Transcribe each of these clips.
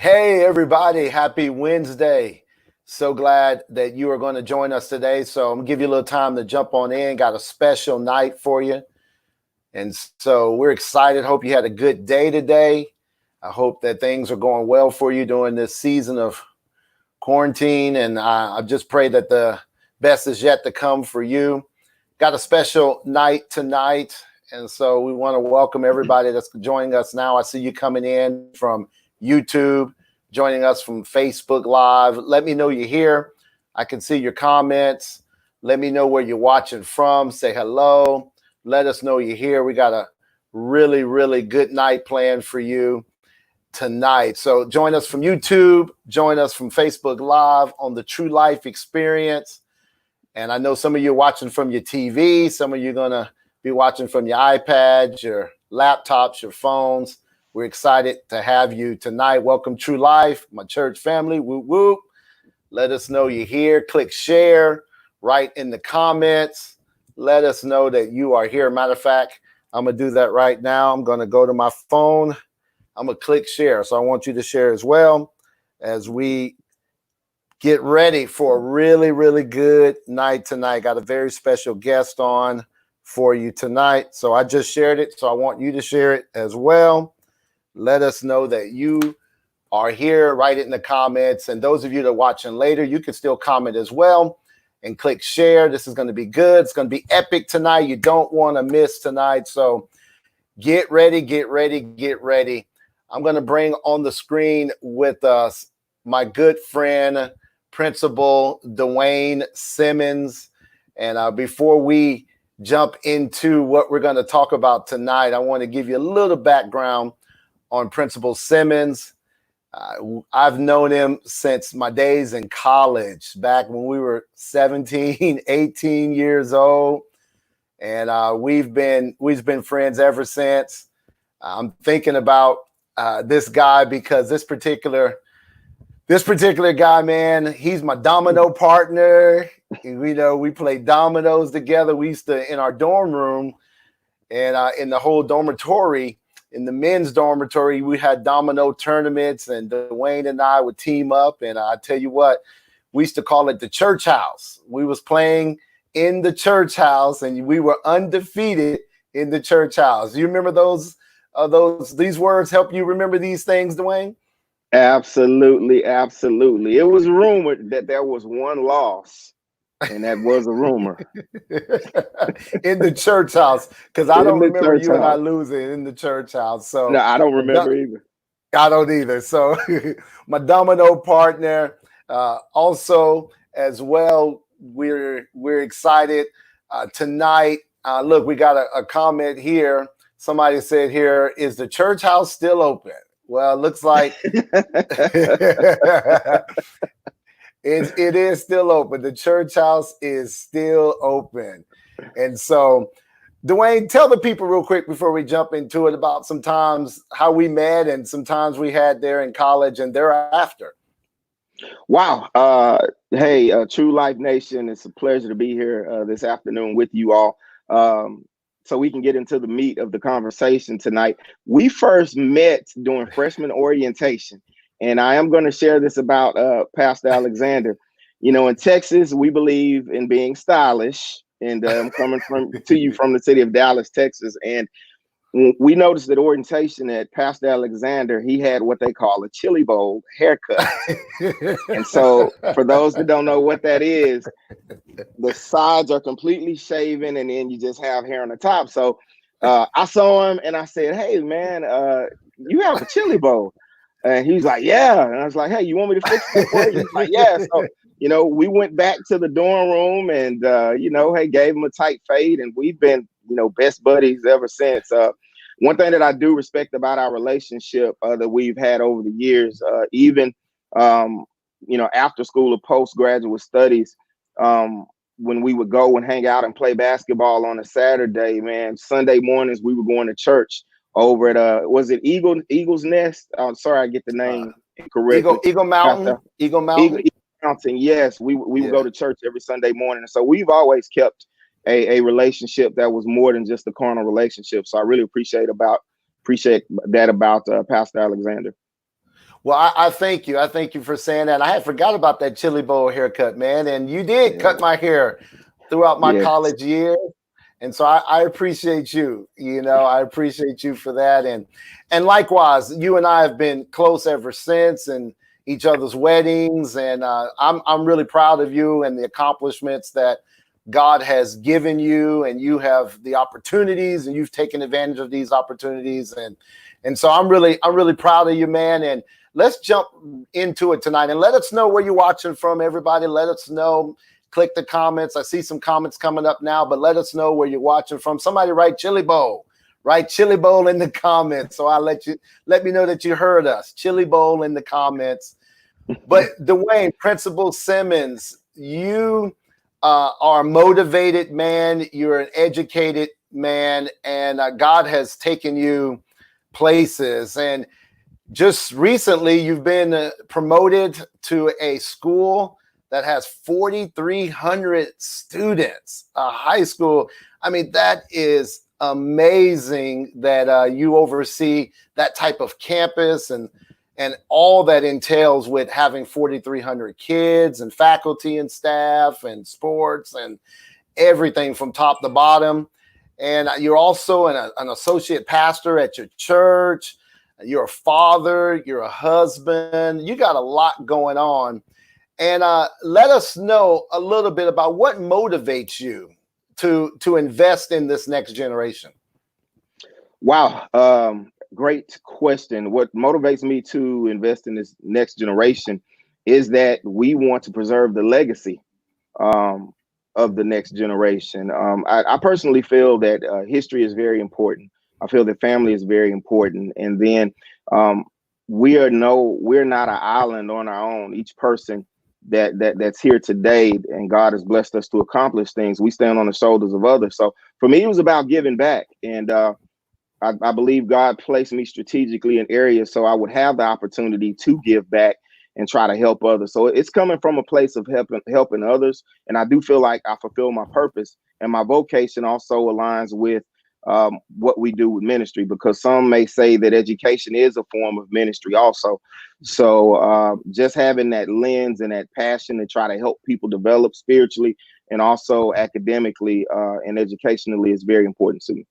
Hey, everybody. Happy Wednesday. So glad that you are going to join us today. So, I'm going to give you a little time to jump on in. Got a special night for you. And so, we're excited. Hope you had a good day today. I hope that things are going well for you during this season of quarantine. And I just pray that the best is yet to come for you. Got a special night tonight. And so, we want to welcome everybody that's joining us now. I see you coming in from YouTube, joining us from Facebook Live. Let me know you're here. I can see your comments. Let me know where you're watching from. Say hello. Let us know you're here. We got a really, really good night planned for you tonight. So join us from YouTube. Join us from Facebook Live on the TrueLife Experience. And I know some of you are watching from your TV. Some of you are going to be watching from your iPads, your laptops, your phones. We're excited to have you tonight. Welcome, True Life, my church family. Whoop, whoop. Let us know you're here. Click share, write in the comments. Let us know that you are here. Matter of fact, I'm going to do that right now. I'm going to go to my phone. I'm going to click share. So I want you to share as well as we get ready for a really, really good night tonight. Got a very special guest on for you tonight. So I just shared it. So I want you to share it as well. Let us know that you are here. Write it in the comments. And those of you that are watching later, you can still comment as well and click share. This is going to be good. It's going to be epic tonight. You don't want to miss tonight. So get ready, get ready, get ready. I'm going to bring on the screen with us my good friend, Principal Dwain Simmons. And before we jump into what we're going to talk about tonight, I want to give you a little background on Principal Simmons. I've known him since my days in college, back when we were 17, 18 years old. And we've been friends ever since. I'm thinking about this guy because this particular guy, man, he's my domino partner. We played dominoes together. We used to, in our dorm room and in the whole dormitory, in the men's dormitory, we had domino tournaments, and Dwayne and I would team up. And I tell you what, we used to call it the church house. We was playing in the church house, and we were undefeated in the church house. You remember these words help you remember these things, Dwayne? Absolutely, absolutely. It was rumored that there was one loss, and that was a rumor. In the church house, because I don't remember you and I losing in the church house. So no, I don't remember either. I don't either. So my domino partner, also as well. We're excited tonight. Look, we got a comment here. Somebody said here, is the church house still open? Well, it looks like it is still open. The church house is still open. And so, Dwayne, tell the people real quick before we jump into it about sometimes how we met and sometimes we had there in college and thereafter. Wow. Hey, True Life Nation, it's a pleasure to be here this afternoon with you all. So we can get into the meat of the conversation tonight. We first met during freshman orientation, and I am going to share this about Pastor Alexander. In Texas, we believe in being stylish, and I'm coming to you from the city of Dallas, Texas, and we noticed at orientation that Pastor Alexander, he had what they call a chili bowl haircut. And so for those that don't know what that is, the sides are completely shaven and then you just have hair on the top. So I saw him and I said, hey, man, you have a chili bowl. And he was like, yeah. And I was like, hey, you want me to fix it for you? He's like, yeah. So, we went back to the dorm room and, hey, gave him a tight fade. And we've been, best buddies ever since. One thing that I do respect about our relationship that we've had over the years, even, after school or postgraduate studies, when we would go and hang out and play basketball on a Saturday, man, Sunday mornings, we were going to church over at, was it Eagle's Nest? I'm sorry, I get the name incorrect. Eagle Mountain. Eagle Mountain. Eagle Mountain. Yes, we would go to church every Sunday morning. So we've always kept a relationship that was more than just a carnal relationship. So I really appreciate that about Pastor Alexander. Well, I thank you. I thank you for saying that. I had forgot about that chili bowl haircut, man. And you did Yeah. cut my hair throughout my Yes. college years. And so I appreciate you. I appreciate you for that. And likewise, you and I have been close ever since, and each other's weddings. And I'm really proud of you and the accomplishments that God has given you, and you have the opportunities, and you've taken advantage of these opportunities. And so I'm really proud of you, man. And let's jump into it tonight, and let us know where you're watching from, everybody. Let us know. Click the comments. I see some comments coming up now, but let us know where you're watching from. Somebody write Chili Bowl. Write Chili Bowl in the comments. So I'll let me know that you heard us. Chili Bowl in the comments. But Dwain, Principal Simmons, you are a motivated man. You're an educated man, and God has taken you places. And just recently, you've been promoted to a school that has 4,300 students, a high school. I mean, that is amazing that you oversee that type of campus and all that entails with having 4,300 kids and faculty and staff and sports and everything from top to bottom. And you're also an associate pastor at your church. You're a father, you're a husband, you got a lot going on. And let us know a little bit about what motivates you to invest in this next generation. Wow. Great question. What motivates me to invest in this next generation is that we want to preserve the legacy of the next generation. I personally feel that history is very important. I feel that family is very important. And then we're not an island on our own. Each person that's here today, and God has blessed us to accomplish things, we stand on the shoulders of others. So for me, it was about giving back. And I believe God placed me strategically in areas so I would have the opportunity to give back and try to help others. So it's coming from a place of helping others. And I do feel like I fulfill my purpose, and my vocation also aligns with what we do with ministry, because some may say that education is a form of ministry also. So just having that lens and that passion to try to help people develop spiritually and also academically and educationally is very important to me.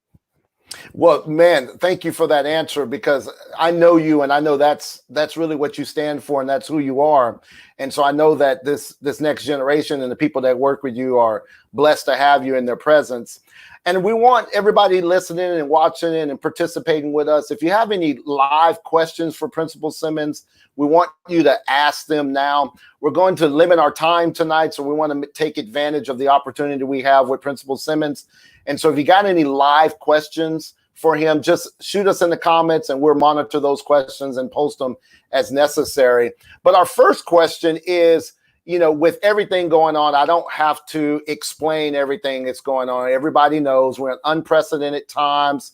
Well, man, thank you for that answer, because I know you, and I know that's really what you stand for, and that's who you are. And so I know that this next generation and the people that work with you are blessed to have you in their presence. And we want everybody listening and watching and participating with us. If you have any live questions for Principal Simmons, we want you to ask them now. We're going to limit our time tonight, so we want to take advantage of the opportunity we have with Principal Simmons. And so if you got any live questions for him, just shoot us in the comments, and we'll monitor those questions and post them as necessary. But our first question is, with everything going on, I don't have to explain everything that's going on. Everybody knows we're in unprecedented times.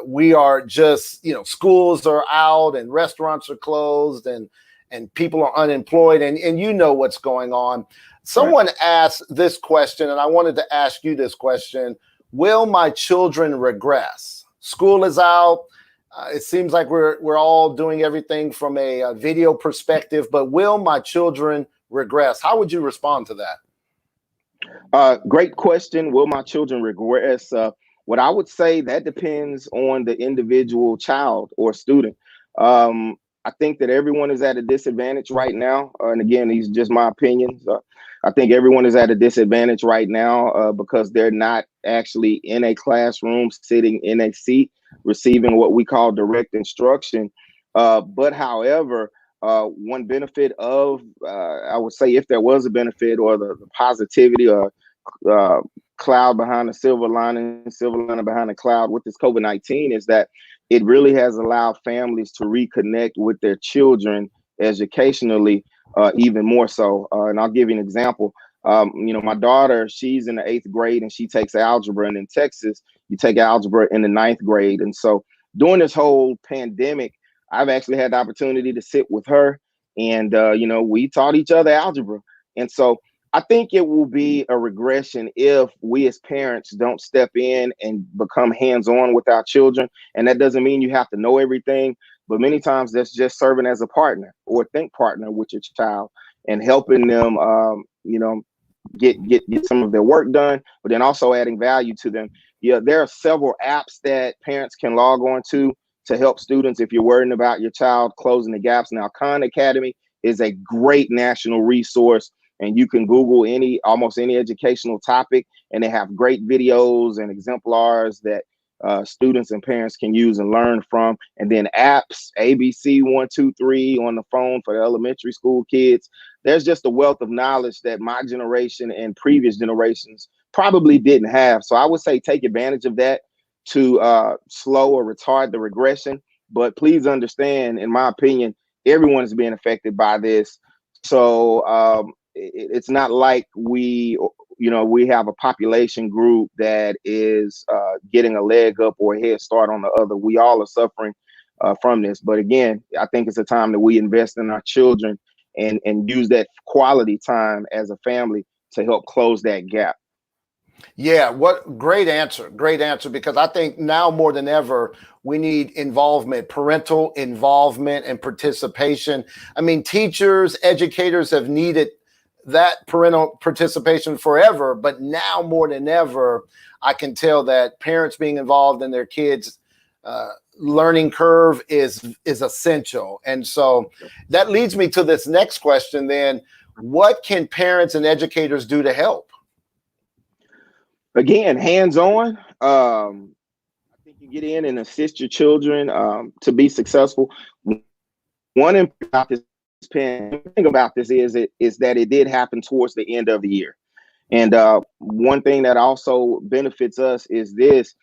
We are just, schools are out and restaurants are closed and people are unemployed, and you know what's going on. Someone asked this question, and I wanted to ask you this question. Will my children regress? School is out. It seems like we're all doing everything from a video perspective, but will my children regress? How would you respond to that? Great question. Will my children regress? What I would say, that depends on the individual child or student. I think that everyone is at a disadvantage right now. And again, these are just my opinions. I think everyone is at a disadvantage right now because they're not actually in a classroom, sitting in a seat, receiving what we call direct instruction. But however, one benefit of, I would say, if there was a benefit or the positivity or cloud behind the silver lining behind the cloud with this COVID-19, is that it really has allowed families to reconnect with their children educationally, even more so. And I'll give you an example. My daughter, she's in the 8th grade and she takes algebra. And in Texas, you take algebra in the 9th grade. And so during this whole pandemic, I've actually had the opportunity to sit with her and, we taught each other algebra. And so I think it will be a regression if we as parents don't step in and become hands-on with our children. And that doesn't mean you have to know everything, but many times that's just serving as a partner or think partner with your child and helping them, get some of their work done, but then also adding value to them. Yeah, there are several apps that parents can log on to help students if you're worrying about your child closing the gaps. Now, Khan Academy is a great national resource, and you can Google almost any educational topic, and they have great videos and exemplars that students and parents can use and learn from. And then apps, ABC 123 on the phone for the elementary school kids. There's just a wealth of knowledge that my generation and previous generations probably didn't have. So I would say take advantage of that to slow or retard the regression. But please understand, in my opinion, everyone is being affected by this. So it's not like we have a population group that is getting a leg up or a head start on the other. We all are suffering from this. But again, I think it's a time that we invest in our children and use that quality time as a family to help close that gap. Yeah, what great answer, because I think now more than ever, we need involvement, parental involvement and participation. I mean, teachers, educators have needed that parental participation forever, but now more than ever, I can tell that parents being involved in their kids' learning curve is essential. And so that leads me to this next question then. What can parents and educators do to help? Again, hands-on. I think you get in and assist your children to be successful. One thing about this is that it did happen towards the end of the year. And one thing that also benefits us is this.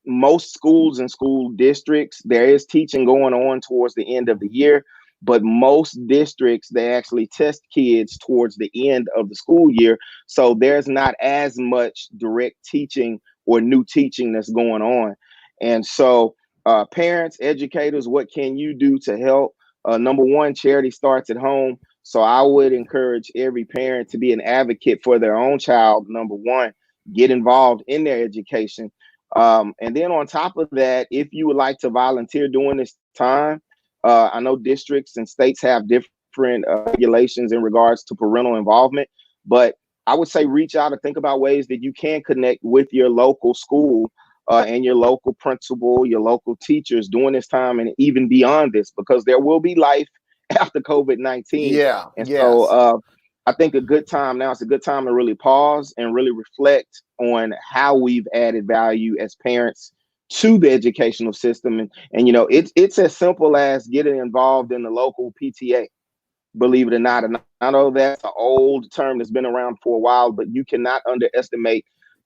Most schools and school districts, there is teaching going on towards the end of the year, but most districts, they actually test kids towards the end of the school year. So there's not as much direct teaching or new teaching that's going on. And so parents, educators, what can you do to help? Number one, charity starts at home. So I would encourage every parent to be an advocate for their own child. Number one, get involved in their education. And then on top of that, if you would like to volunteer during this time, I know districts and states have different regulations in regards to parental involvement, but I would say reach out and think about ways that you can connect with your local school and your local principal, your local teachers during this time and even beyond this, because there will be life after COVID-19. Yeah. And yes. So I think it's a good time to really pause and really reflect on how we've added value as parents to the educational system. And it's as simple as getting involved in the local PTA, believe it or not. And I know that's an old term that's been around for a while, but you cannot underestimate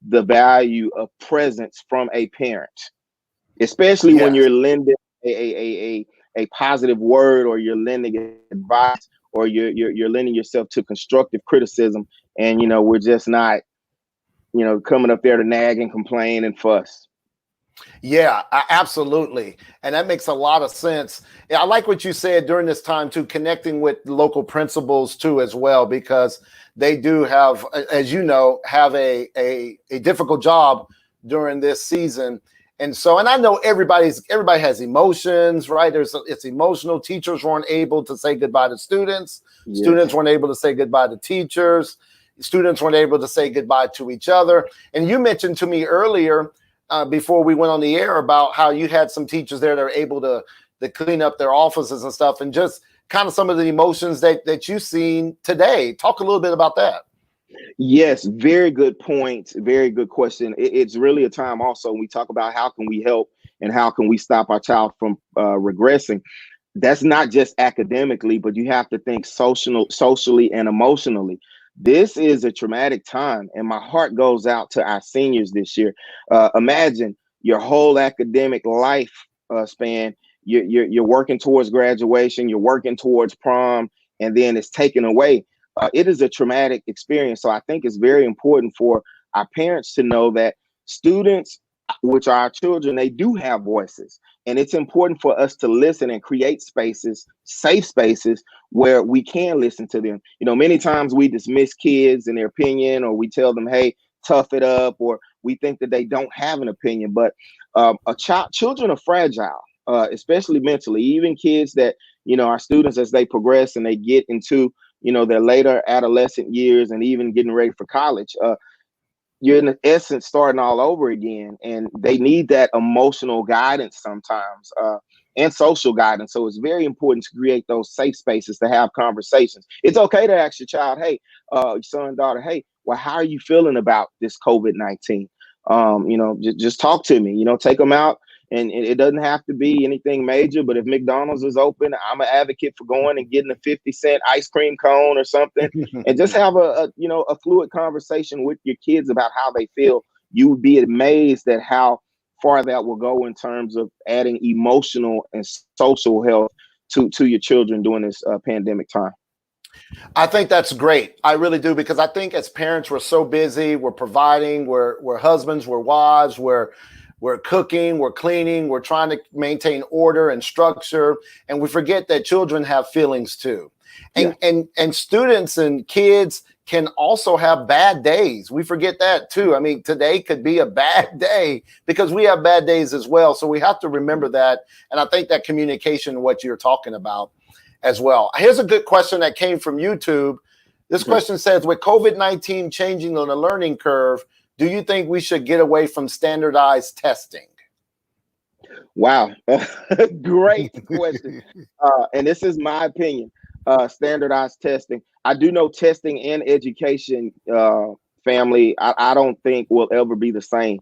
the value of presence from a parent, especially when you're lending a positive word, or you're lending advice, or you're lending yourself to constructive criticism. And we're just not coming up there to nag and complain and fuss. Yeah, absolutely. And that makes a lot of sense. Yeah, I like what you said during this time too, connecting with local principals too as well, because they do have, as you know, have a difficult job during this season. And so, and I know everybody has emotions, right? It's emotional. Teachers weren't able to say goodbye to students. Yes. Students weren't able to say goodbye to teachers. Students weren't able to say goodbye to each other. And you mentioned to me earlier, before we went on the air, about how you had some teachers there that are able to clean up their offices and stuff, and just kind of some of the emotions that you've seen today. Talk a little bit about that. Yes, very good point. Very good question. It's really a time also when we talk about how can we help and how can we stop our child from regressing. That's not just academically, but you have to think socially and emotionally. This is a traumatic time, and my heart goes out to our seniors this year. Imagine your whole academic life span. You're working towards graduation, you're working towards prom, and then it's taken away. It is a traumatic experience. So I think it's very important for our parents to know that students, which are our children, they do have voices. And it's important for us to listen and create spaces, safe spaces, where we can listen to them. Many times we dismiss kids and their opinion, or we tell them, hey, tough it up, or we think that they don't have an opinion. But children are fragile. especially mentally. Even kids that, are students as they progress and they get into, their later adolescent years and even getting ready for college. You're in essence starting all over again, and they need that emotional guidance sometimes, and social guidance. So it's very important to create those safe spaces to have conversations. It's okay to ask your child, hey, your son, daughter, hey, well, how are you feeling about this COVID-19? Just talk to me, take them out. And it doesn't have to be anything major, but if McDonald's is open, I'm an advocate for going and getting a 50-cent ice cream cone or something, and just have a fluid conversation with your kids about how they feel. You would be amazed at how far that will go in terms of adding emotional and social health to your children during this pandemic time. I think that's great. I really do, because I think as parents, we're so busy. We're providing, we're husbands, we're wives, we're cooking, we're cleaning, we're trying to maintain order and structure, and we forget that children have feelings too. And and students and kids can also have bad days. We forget that too. I mean, today could be a bad day because we have bad days as well. So we have to remember that. And I think that communication, what you're talking about as well. Here's a good question that came from YouTube. This question says, with COVID-19 changing on the learning curve, do you think we should get away from standardized testing? Wow. Great question. And this is my opinion. Standardized testing. I do know testing and education, family, I don't think will ever be the same.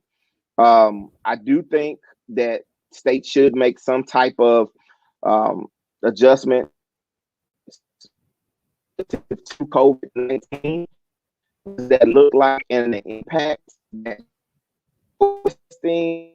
I do think that states should make some type of adjustment to COVID-19 that look like and the impact that testing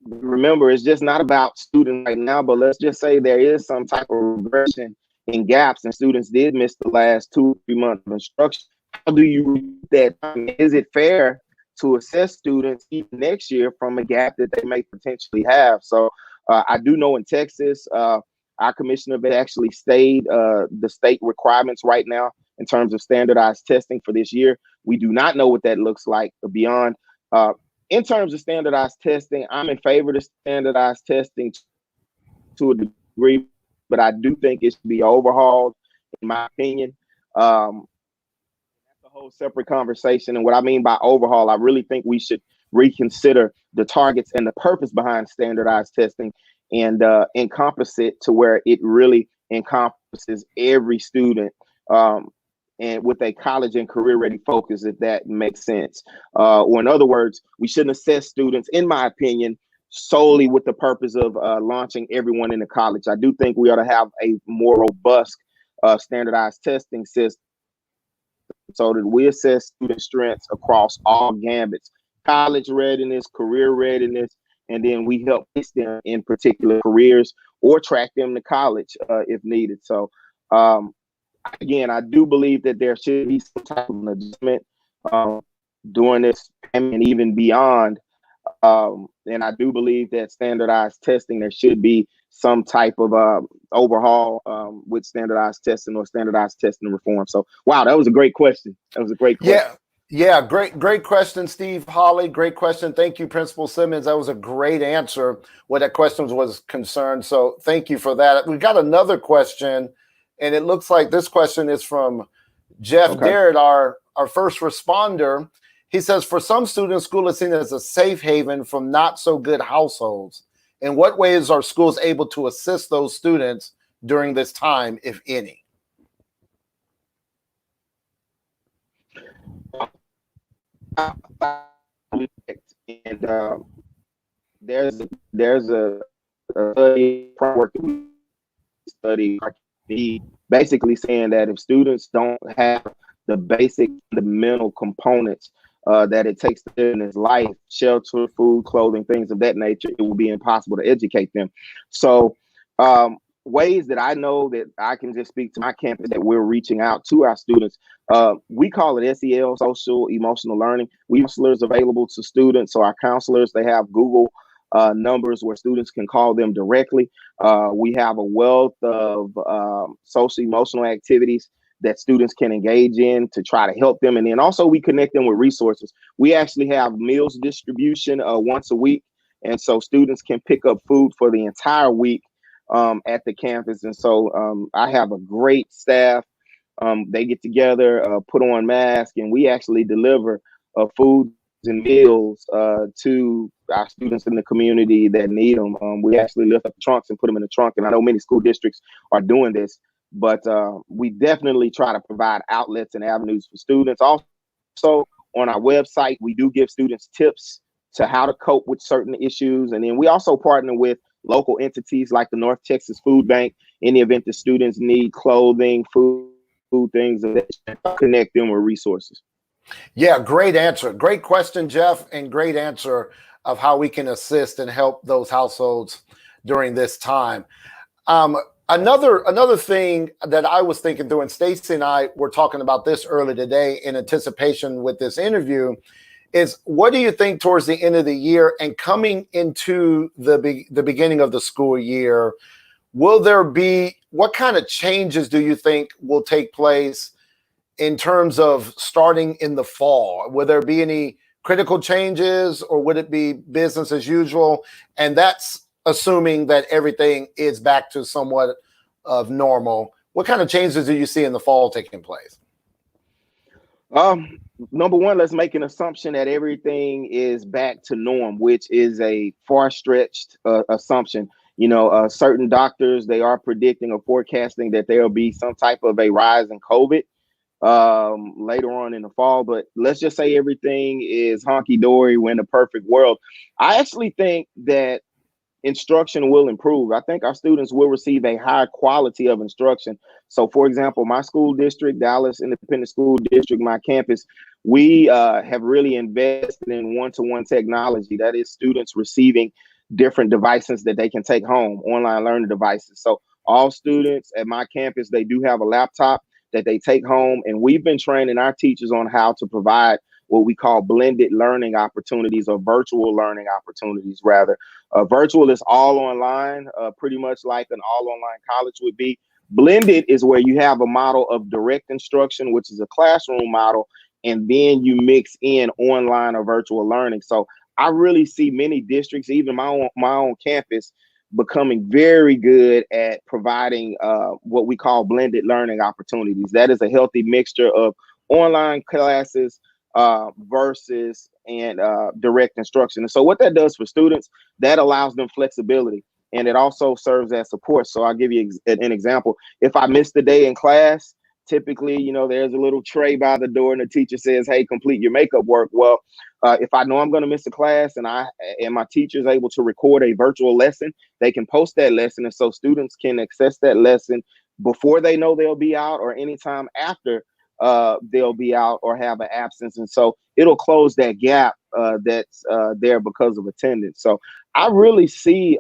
remember, it's just not about students right now, but let's just say there is some type of regression in gaps and students did miss the last 2 or 3 months of instruction. How do you read that? Is it fair to assess students even next year from a gap that they may potentially have? So I do know in Texas, our commissioner actually stayed the state requirements right now in terms of standardized testing for this year. We do not know what that looks like beyond. In terms of standardized testing, I'm in favor of standardized testing to a degree, but I do think it should be overhauled, in my opinion. That's a whole separate conversation. And what I mean by overhaul, I really think we should reconsider the targets and the purpose behind standardized testing and encompass it to where it really encompasses every student. And with a college and career ready focus, if that makes sense. Or in other words, we shouldn't assess students, in my opinion, solely with the purpose of launching everyone into college. I do think we ought to have a more robust standardized testing system so that we assess student strengths across all gambits, college readiness, career readiness, and then we help place them in particular careers or track them to college if needed. So again, I do believe that there should be some type of adjustment during this and even beyond. And I do believe that standardized testing, there should be some type of overhaul with standardized testing or standardized testing reform. So, wow, that was a great question. That was a great question. Yeah, great question, Steve Holley. Great question. Thank you, Principal Simmons. That was a great answer where that question was concerned. So thank you for that. We got another question, and it looks like this question is from Jeff Garrett, our first responder. He says, for some students, school is seen as a safe haven from not so good households. In what ways are schools able to assist those students during this time, if any? And there's a study basically saying that if students don't have the basic fundamental components that it takes to live in his life, shelter, food, clothing, things of that nature, it will be impossible to educate them. So ways that I know that I can just speak to my campus that we're reaching out to our students. We call it SEL, social emotional learning. We have counselors available to students. So our counselors, they have Google numbers where students can call them directly. We have a wealth of social emotional activities that students can engage in to try to help them. And then also we connect them with resources. We actually have meals distribution once a week. And so students can pick up food for the entire week at the campus. And so I have a great staff. They get together, put on masks, and we actually deliver food and meals to our students in the community that need them. We actually lift up the trunks and put them in the trunk. And I know many school districts are doing this, but we definitely try to provide outlets and avenues for students. Also, on our website, we do give students tips to how to cope with certain issues. And then we also partner with local entities like the North Texas Food Bank in the event the students need clothing, food things, and connect them with resources. Yeah, great answer. Great question, Jeff, and great answer of how we can assist and help those households during this time. Another thing that I was thinking through, and Stacey and I were talking about this early today in anticipation with this interview, is what do you think towards the end of the year and coming into the beginning of the school year, will there be, what kind of changes do you think will take place in terms of starting in the fall? Will there be any critical changes, or would it be business as usual? And that's assuming that everything is back to somewhat of normal. What kind of changes do you see in the fall taking place? Number one, let's make an assumption that everything is back to norm, which is a far-stretched assumption. You know, certain doctors, they are predicting or forecasting that there will be some type of a rise in COVID later on in the fall. But let's just say everything is honky-dory. We're in a perfect world. I actually think that instruction will improve. I think our students will receive a higher quality of instruction. So, for example, my school district, Dallas Independent School District, my campus, we have really invested in one-to-one technology. That is, students receiving different devices that they can take home, online learning devices. So all students at my campus, they do have a laptop that they take home. And we've been training our teachers on how to provide what we call blended learning opportunities, or virtual learning opportunities, rather. Virtual is all online, pretty much like an all online college would be. Blended is where you have a model of direct instruction, which is a classroom model, and then you mix in online or virtual learning. So I really see many districts, even my own campus, becoming very good at providing what we call blended learning opportunities. That is a healthy mixture of online classes versus direct instruction. And so what that does for students, that allows them flexibility, and it also serves as support. So I'll give you an example. If I missed a day in class, typically, you know, there's a little tray by the door and the teacher says, hey, complete your makeup work. Well, if I know I'm going to miss a class and my teacher is able to record a virtual lesson, they can post that lesson. And so students can access that lesson before they know they'll be out, or anytime after they'll be out or have an absence. And so it'll close that gap that's there because of attendance. So I really see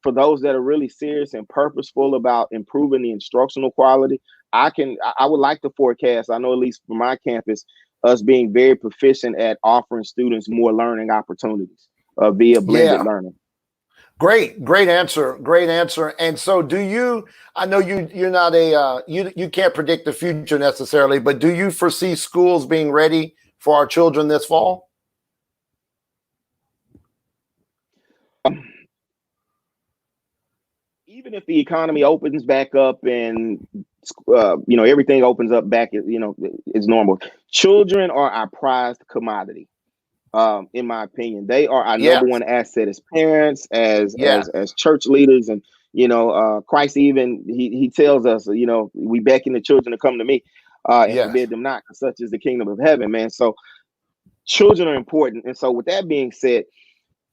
for those that are really serious and purposeful about improving the instructional quality, I would like to forecast, I know at least for my campus, us being very proficient at offering students more learning opportunities via blended learning. Great answer. And so I know you're not you can't predict the future necessarily, but do you foresee schools being ready for our children this fall? Even if the economy opens back up and everything opens up back, it's normal. Children are our prized commodity. In my opinion, they are our number one asset as parents, as church leaders, and Christ even he tells us, we beckon the children to come to me, and forbid them not, because such is the kingdom of heaven, man. So children are important, and so with that being said,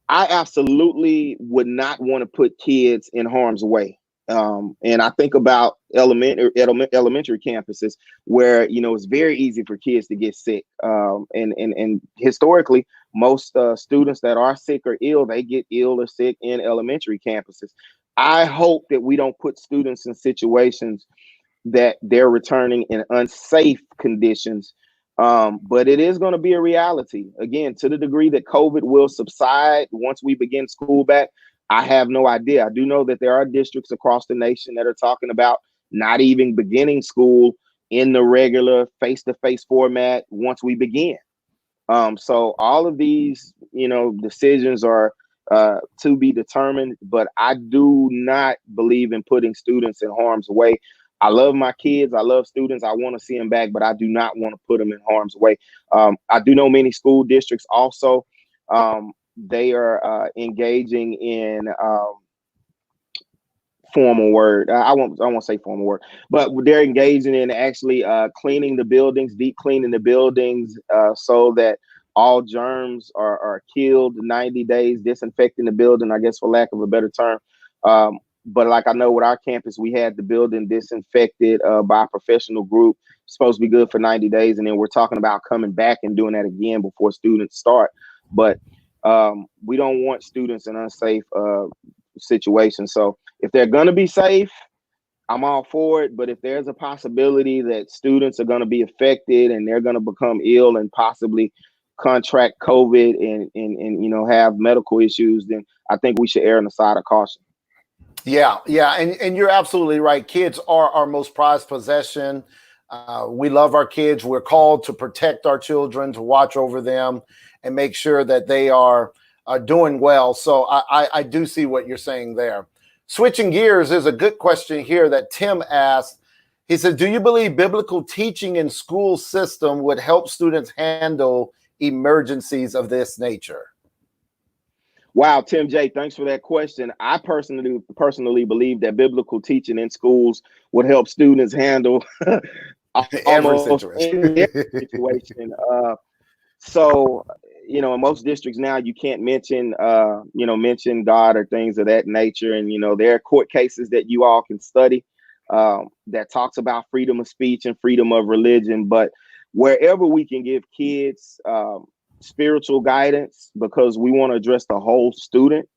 I absolutely would not want to put kids in harm's way. And I think about elementary campuses where, it's very easy for kids to get sick. And historically, most students that are sick or ill, they get ill or sick in elementary campuses. I hope that we don't put students in situations that they're returning in unsafe conditions. But it is going to be a reality. Again, to the degree that COVID will subside once we begin school back, I have no idea. I do know that there are districts across the nation that are talking about not even beginning school in the regular face-to-face format once we begin. So all of these, decisions are to be determined, but I do not believe in putting students in harm's way. I love my kids. I love students. I want to see them back, but I do not want to put them in harm's way. I do know many school districts also, they are engaging in formal word. I won't say formal word, but they're engaging in actually cleaning the buildings, deep cleaning the buildings, so that all germs are killed. 90 days disinfecting the building, I guess, for lack of a better term. But like I know with our campus, we had the building disinfected by a professional group. It's supposed to be good for 90 days, and then we're talking about coming back and doing that again before students start. But we don't want students in unsafe situations. So if they're going to be safe, I'm all for it. But if there's a possibility that students are going to be affected and they're going to become ill and possibly contract COVID and have medical issues, then I think we should err on the side of caution. Yeah, and you're absolutely right. Kids are our most prized possession. We love our kids. We're called to protect our children, to watch over them, and make sure that they are doing well. So I do see what you're saying there. Switching gears, there's a good question here that Tim asked. He said, do you believe biblical teaching in school system would help students handle emergencies of this nature? Wow, Tim J, thanks for that question. I personally believe that biblical teaching in schools would help students handle Every almost any situation. So, in most districts now, you can't mention God or things of that nature. And, there are court cases that you all can study that talks about freedom of speech and freedom of religion. But wherever we can give kids spiritual guidance, because we want to address the whole student,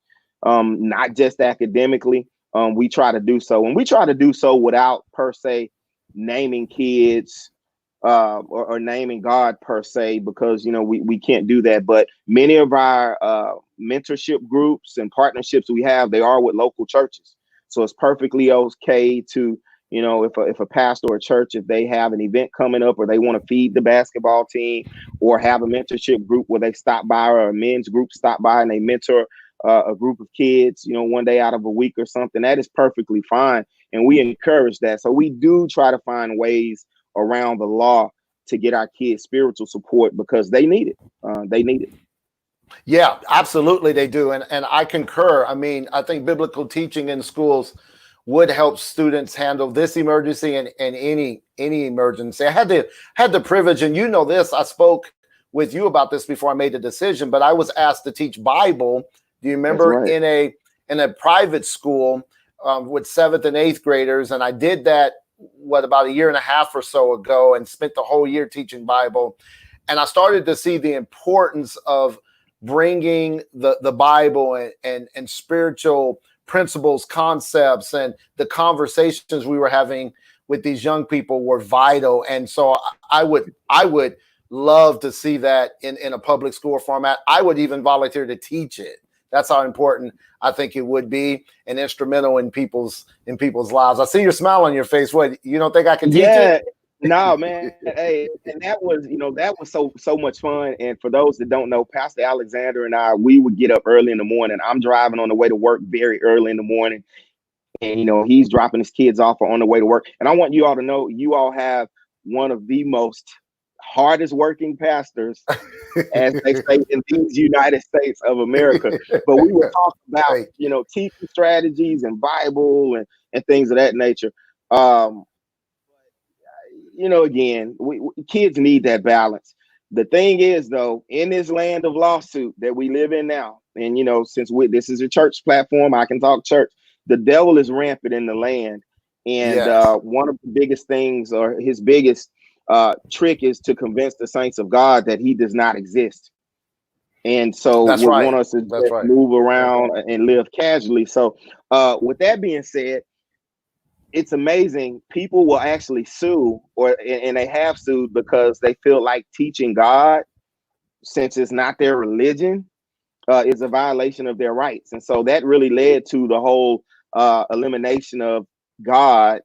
not just academically, we try to do so. And we try to do so without per se naming kids or naming God per se, because we can't do that. But many of our mentorship groups and partnerships we have, they are with local churches. So it's perfectly okay to, if a pastor or church, if they have an event coming up or they want to feed the basketball team or have a mentorship group where they stop by, or a men's group stop by and they mentor a group of kids, one day out of a week or something, that is perfectly fine. And we encourage that. So we do try to find ways around the law to get our kids spiritual support, because they need it. They need it. Yeah, absolutely they do. And I concur. I mean, I think biblical teaching in schools would help students handle this emergency and any emergency. I had the privilege, and this, I spoke with you about this before I made the decision, but I was asked to teach Bible. Do you remember? Right. in a private school with 7th and 8th graders, and I did that about a year and a half or so ago, and spent the whole year teaching Bible. And I started to see the importance of bringing the Bible and spiritual principles, concepts, and the conversations we were having with these young people were vital. And so I would love to see that in a public school format. I would even volunteer to teach it. That's how important I think it would be, and instrumental in people's lives. I see your smile on your face. What, you don't think I can teach it? No, man. Hey, and that was so much fun. And for those that don't know, Pastor Alexander and I, we would get up early in the morning. I'm driving on the way to work very early in the morning, and he's dropping his kids off on the way to work. And I want you all to know, you all have one of the most hardest working pastors, as they say, in these United States of America. But we would talk about teaching strategies and Bible and things of that nature. Again, kids need that balance. The thing is, though, in this land of lawsuit that we live in now, and since this is a church platform, I can talk church. The devil is rampant in the land, and Yes. one of the biggest things, or his biggest trick, is to convince the saints of God that he does not exist. And so That's we right. want us to That's right. move around and live casually. So with that being said, it's amazing. People will actually sue, and they have sued, because they feel like teaching God, since it's not their religion, is a violation of their rights. And so that really led to the whole elimination of God,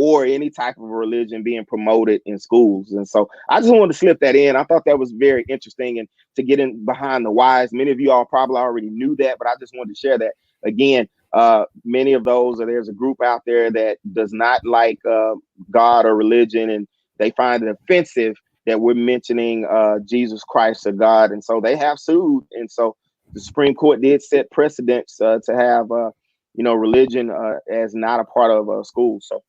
or any type of religion being promoted in schools. And so I just wanted to slip that in. I thought that was very interesting, and to get in behind the whys. Many of you all probably already knew that, but I just wanted to share that again. Many of those, or there's a group out there that does not like God or religion, and they find it offensive that we're mentioning Jesus Christ or God, and so they have sued. And so the Supreme Court did set precedents to have religion as not a part of school. So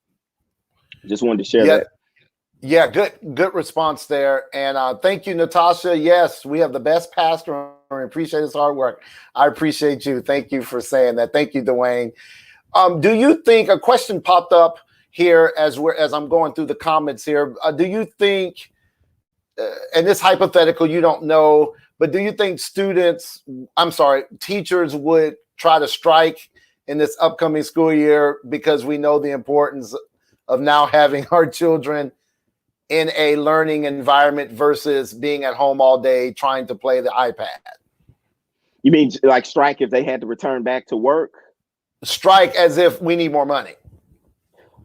just wanted to share Yeah. that. Yeah, good response there. And thank you, Natasha. Yes, we have the best pastor. I appreciate his hard work. I appreciate you. Thank you for saying that. Thank you, Dwayne. Do you think a question popped up here as I'm going through the comments here? Do you think, and this hypothetical, you don't know, but do you think teachers would try to strike in this upcoming school year because we know the importance of now having our children in a learning environment versus being at home all day trying to play the iPad? You mean like strike if they had to return back to work? Strike as if we need more money.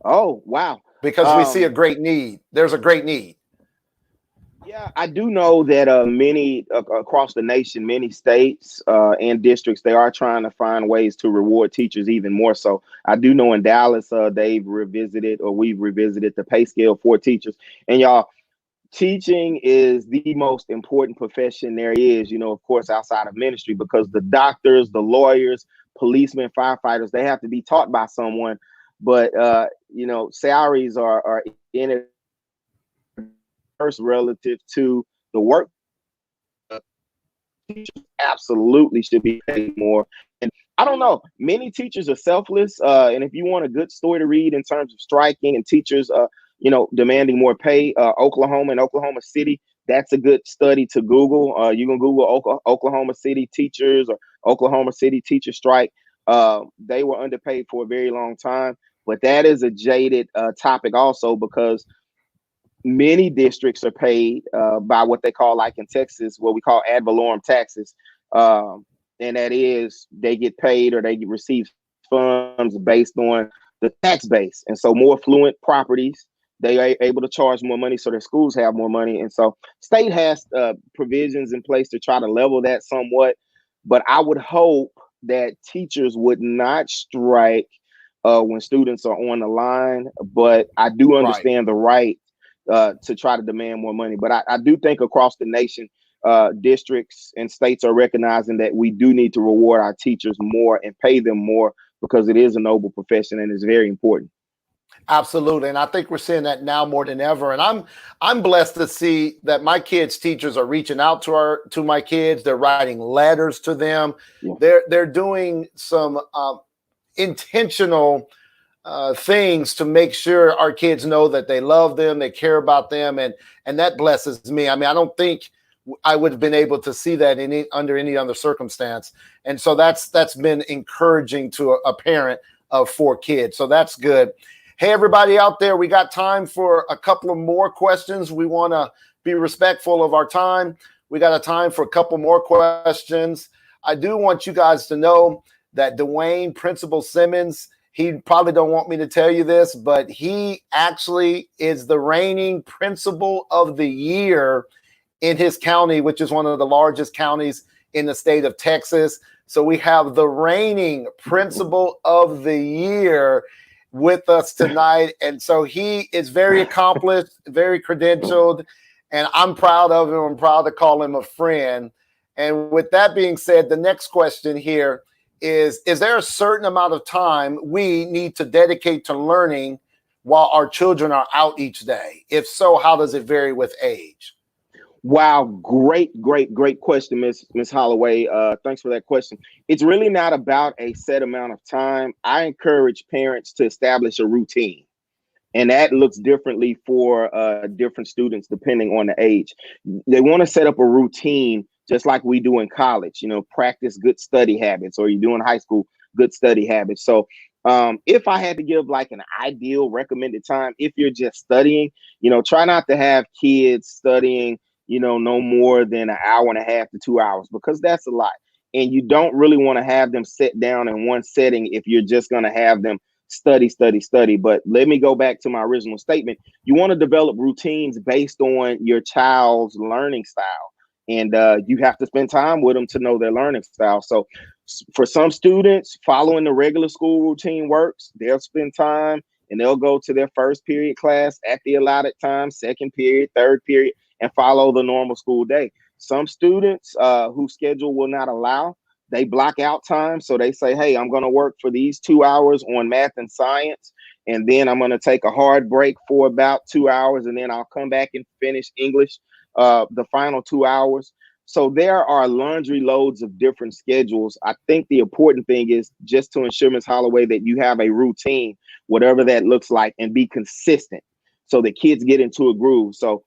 Oh, wow. Because we see a great need. There's a great need. Yeah, I do know that many across the nation, many states and districts, they are trying to find ways to reward teachers even more so. I do know in Dallas, we've revisited the pay scale for teachers. And y'all, teaching is the most important profession there is, of course, outside of ministry, because the doctors, the lawyers, policemen, firefighters, they have to be taught by someone. But, salaries are in it first relative to the work. Teachers absolutely should be paid more. And I don't know, many teachers are selfless. And if you want a good story to read in terms of striking and teachers, demanding more pay, Oklahoma and Oklahoma City, that's a good study to Google. You can Google Oklahoma City teachers or Oklahoma City teacher strike. They were underpaid for a very long time, but that is a jaded topic also, because many districts are paid by what they call, like in Texas, what we call ad valorem taxes. And that is, they get paid or they receive funds based on the tax base. And so more affluent properties, they are able to charge more money, so their schools have more money. And so state has provisions in place to try to level that somewhat. But I would hope that teachers would not strike when students are on the line. But I do understand the right to try to demand more money. But I do think across the nation, districts and states are recognizing that we do need to reward our teachers more and pay them more, because it is a noble profession and it's very important. Absolutely. And I think we're seeing that now more than ever. And I'm blessed to see that my kids' teachers are reaching out to my kids. They're writing letters to them. Yeah. They're doing some intentional things to make sure our kids know that they love them, they care about them, and that blesses me. I mean, I don't think I would have been able to see that under any other circumstance. And so that's been encouraging to a parent of 4 kids. So that's good. Hey, everybody out there, we got time for a couple of more questions. We want to be respectful of our time. We got a time for a couple more questions. I do want you guys to know that Dwain, Principal Simmons, he probably don't want me to tell you this, but he actually is the reigning Principal of the Year in his county, which is one of the largest counties in the state of Texas. So we have the reigning Principal of the Year with us tonight. And so he is very accomplished, very credentialed, and I'm proud of him. I'm proud to call him a friend. And with that being said, the next question here is there a certain amount of time we need to dedicate to learning while our children are out each day? If so, how does it vary with age? Wow, great question, Miss Holloway. Thanks for that question. It's really not about a set amount of time. I encourage parents to establish a routine, and that looks differently for different students depending on the age. They want to set up a routine just like we do in college, practice good study habits, or you do in high school, good study habits. So if I had to give like an ideal recommended time, if you're just studying, try not to have kids studying, no more than an hour and a half to 2 hours, because that's a lot. And you don't really want to have them sit down in one setting if you're just going to have them study, study, study. But let me go back to my original statement. You want to develop routines based on your child's learning style. And you have to spend time with them to know their learning style. So for some students, following the regular school routine works. They'll spend time and they'll go to their first period class at the allotted time, second period, third period, and follow the normal school day. Some students whose schedule will not allow, they block out time. So they say, hey, I'm going to work for these 2 hours on math and science, and then I'm going to take a hard break for about 2 hours, and then I'll come back and finish English the final 2 hours. So there are laundry loads of different schedules. I think the important thing is just to ensure, Ms. Holloway, that you have a routine, whatever that looks like, and be consistent so that kids get into a groove. So,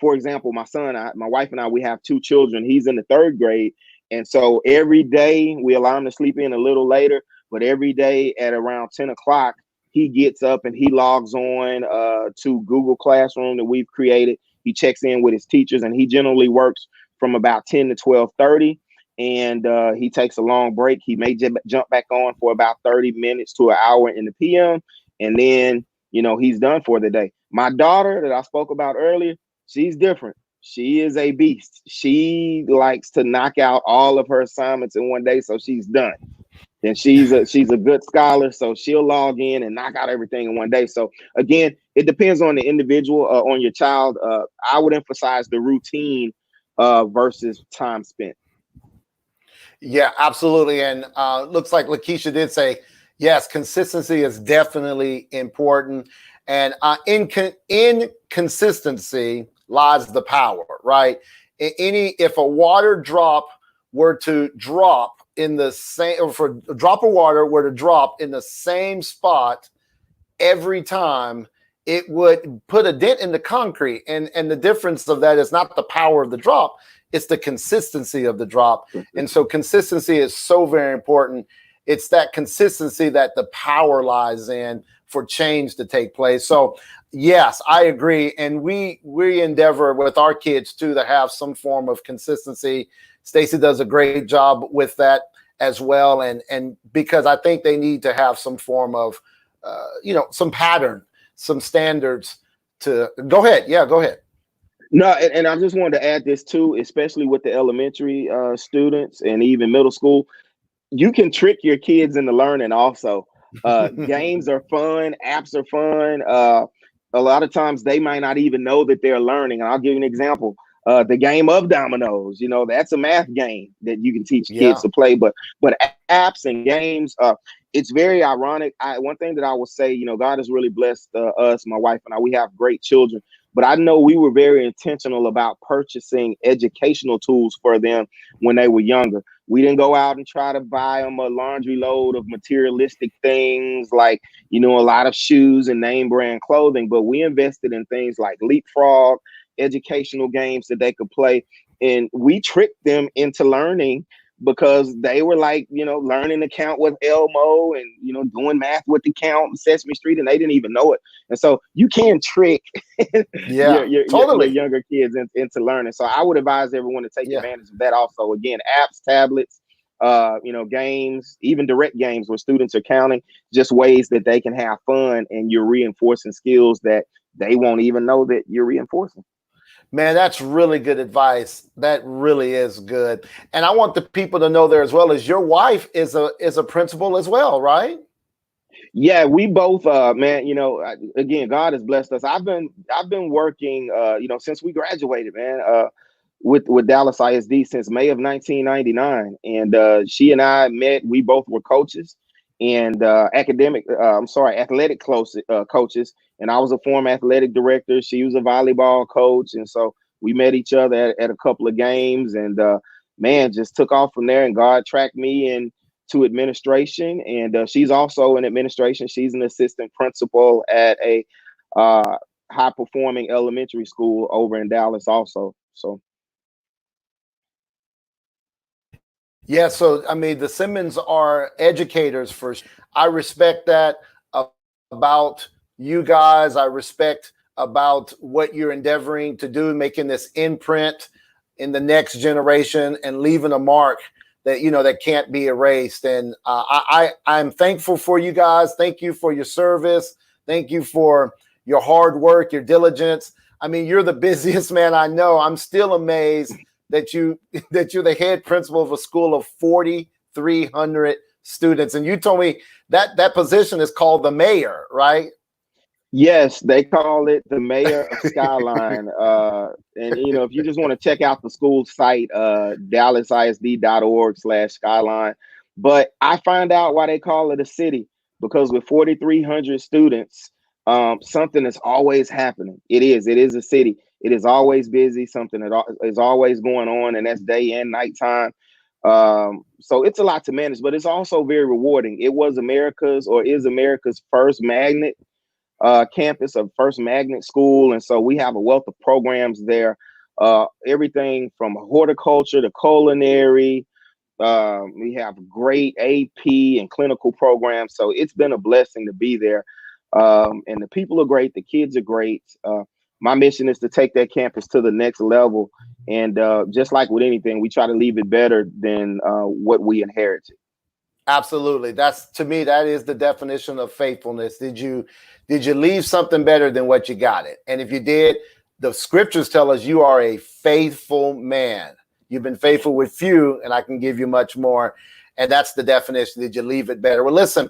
for example, my son, my wife and I, we have 2 children. He's in the 3rd grade. And so every day we allow him to sleep in a little later, but every day at around 10 o'clock, he gets up and he logs on to Google Classroom that we've created. He checks in with his teachers, and he generally works from about 10 to 12:30, and he takes a long break. He may jump back on for about 30 minutes to an hour in the PM, and then, you know, he's done for the day. My daughter that I spoke about earlier, she's different. She is a beast. She likes to knock out all of her assignments in one day, so she's done. And she's a good scholar, so she'll log in and knock out everything in one day. So again, it depends on the individual, on your child. I would emphasize the routine versus time spent. Yeah, absolutely. And looks like Lakeisha did say, yes, consistency is definitely important. And in consistency lies the power, right? If a water drop were to drop in the same, or if a drop of water were to drop in the same spot every time, it would put a dent in the concrete. And the difference of that is not the power of the drop, it's the consistency of the drop. And so consistency is so very important. It's that consistency that the power lies in for change to take place. So yes, I agree. And we endeavor with our kids too to have some form of consistency. Stacey does a great job with that as well. And because I think they need to have some form of, some pattern, some standards to go ahead. Yeah, go ahead. No, and I just wanted to add this too, especially with the elementary students and even middle school. You can trick your kids into learning also. Games are fun, apps are fun. A lot of times they might not even know that they're learning. And I'll give you an example. The game of dominoes, that's a math game that you can teach kids to play. But apps and games, it's very ironic. One thing that I will say, God has really blessed us, my wife and I. We have great children. But I know we were very intentional about purchasing educational tools for them when they were younger. We didn't go out and try to buy them a laundry load of materialistic things like, a lot of shoes and name brand clothing, but we invested in things like Leapfrog, educational games that they could play. And we tricked them into learning because they were like, learning to count with Elmo and, doing math with the count Sesame Street, and they didn't even know it. And so you can trick your younger kids into learning. So I would advise everyone to take advantage of that also. Again, apps, tablets, games, even direct games where students are counting, just ways that they can have fun and you're reinforcing skills that they won't even know that you're reinforcing. Man, that's really good advice. That really is good. And I want the people to know there as well as your wife is a principal as well, right? Yeah, we both, man, again, God has blessed us. I've been working, since we graduated, man, with Dallas ISD since May of 1999. And she and I met, we both were coaches and athletic coaches. And I was a former athletic director. She was a volleyball coach. And so we met each other at a couple of games, and man, just took off from there. And God tracked me into administration. And she's also in administration. She's an assistant principal at a high performing elementary school over in Dallas also. So. Yeah, so I mean, the Simmons are educators first. I respect that about you guys. I respect about what you're endeavoring to do, making this imprint in the next generation and leaving a mark that, that can't be erased. And I'm thankful for you guys. Thank you for your service. Thank you for your hard work, your diligence. I mean, you're the busiest man I know. I'm still amazed that you're the head principal of a school of 4,300 students. And you told me that position is called the mayor, right? Yes, they call it the mayor of Skyline. And if you just want to check out the school site, dallasisd.org/skyline. But I find out why they call it a city, because with 4,300 students, something is always happening. It is a city. It is always busy. Something that is always going on, and that's day and night time. So it's a lot to manage, but it's also very rewarding. It is America's first magnet campus, of first magnet school. And so we have a wealth of programs there, everything from horticulture to culinary. We have great AP and clinical programs. So it's been a blessing to be there. And the people are great. The kids are great. My mission is to take that campus to the next level. And just like with anything, we try to leave it better than what we inherited. Absolutely. To me, that is the definition of faithfulness. Did you leave something better than what you got it? And if you did, the scriptures tell us you are a faithful man. You've been faithful with few, and I can give you much more. And that's the definition. Did you leave it better? Well, listen,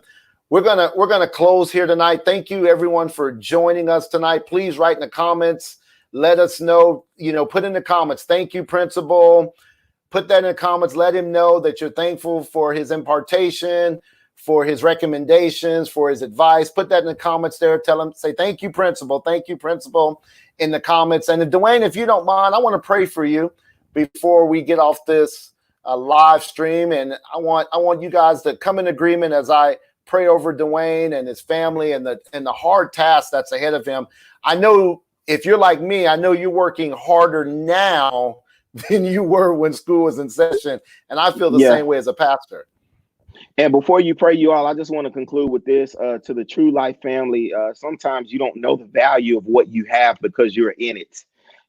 we're gonna close here tonight. Thank you, everyone, for joining us tonight. Please write in the comments. Let us know. Put in the comments. Thank you, Principal. Put that in the comments. Let him know that you're thankful for his impartation, for his recommendations, for his advice. Put that in the comments there. Tell him, say, thank you, Principal. Thank you, Principal, in the comments. And Dwayne, if you don't mind, I want to pray for you before we get off this live stream. And I want you guys to come in agreement as I pray over Dwayne and his family and the hard task that's ahead of him. I know if you're like me, I know you're working harder now than you were when school was in session. And I feel the same way as a pastor. And before you pray, you all, I just want to conclude with this to the TrueLife family. Sometimes you don't know the value of what you have because you're in it.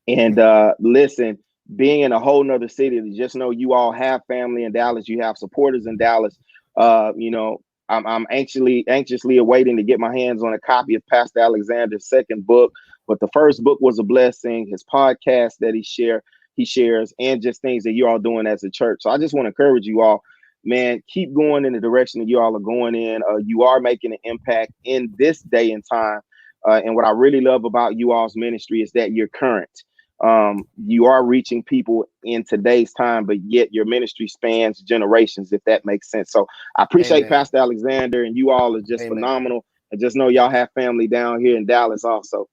And listen, being in a whole nother city, to just know you all have family in Dallas, you have supporters in Dallas. I'm anxiously awaiting to get my hands on a copy of Pastor Alexander's second book. But the first book was a blessing. His podcast that he shares, and just things that you're all doing as a church. So I just want to encourage you all, man, keep going in the direction that you all are going in. You are making an impact in this day and time. And what I really love about you all's ministry is that you're current. You are reaching people in today's time, but yet your ministry spans generations, if that makes sense. So I appreciate Pastor Alexander, and you all are just phenomenal. And just know y'all have family down here in Dallas also.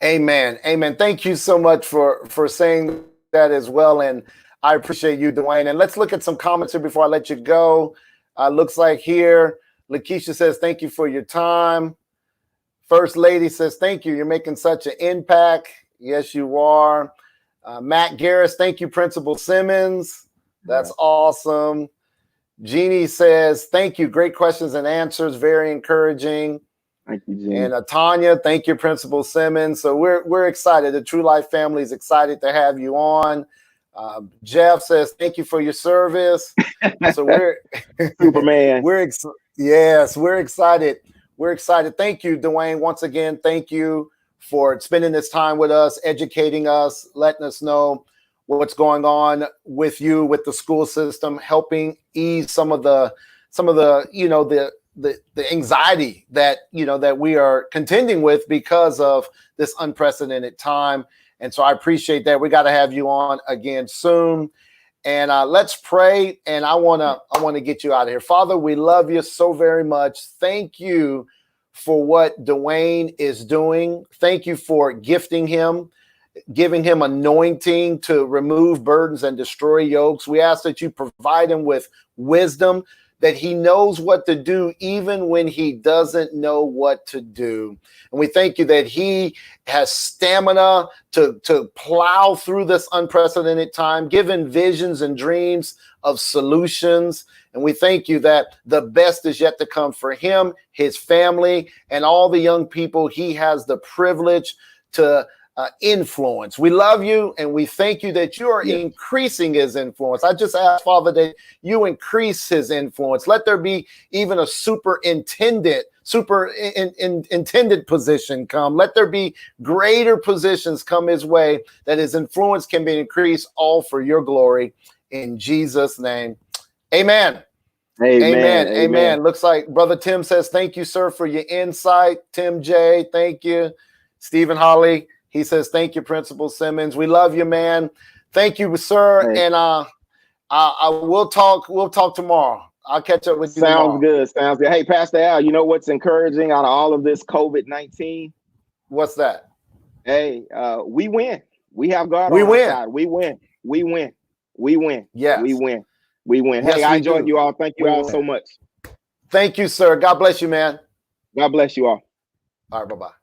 Amen. Amen. Thank you so much for saying that as well. And I appreciate you, Dwayne. And let's look at some comments here before I let you go. Looks like here, Lakeisha says, thank you for your time. First Lady says, thank you. You're making such an impact. Yes, you are. Matt Garris, thank you, Principal Simmons. That's awesome. Jeannie says, thank you. Great questions and answers. Very encouraging. Thank you, Jeannie. And Tanya, thank you, Principal Simmons. So we're excited. The TrueLife family is excited to have you on. Jeff says, thank you for your service. So we're Superman. We're excited. We're excited. Thank you, Dwayne. Once again, thank you for spending this time with us, educating us, letting us know what's going on with you, with the school system, helping ease some of the the anxiety that we are contending with because of this unprecedented time. And so I appreciate that. We got to have you on again soon. And let's pray. And I want to get you out of here. Father, we love you so very much. Thank you for what Dwayne is doing. Thank you for gifting him, giving him anointing to remove burdens and destroy yokes. We ask that you provide him with wisdom, that he knows what to do even when he doesn't know what to do. And we thank you that he has stamina to plow through this unprecedented time, given visions and dreams of solutions. And we thank you that the best is yet to come for him, his family, and all the young people he has the privilege to influence. We love you, and we thank you that you are increasing his influence. I just ask, Father, that you increase his influence. Let there be even a superintendent position come. Let there be greater positions come his way, that his influence can be increased, all for your glory. In Jesus' name, amen. Amen. Amen. Looks like Brother Tim says, thank you, sir, for your insight. Tim J, thank you. Stephen Holley, he says, thank you, Principal Simmons. We love you, man. Thank you, sir. Hey. And we'll talk tomorrow. I'll catch up with you tomorrow. Sounds good. Hey, Pastor Al, you know what's encouraging out of all of this COVID-19? What's that? Hey, we win. We have God on our side. We win. Yes. We win. Yes, hey, I enjoyed you all. Thank you all so much. Thank you, sir. God bless you, man. God bless you all. All right, bye-bye.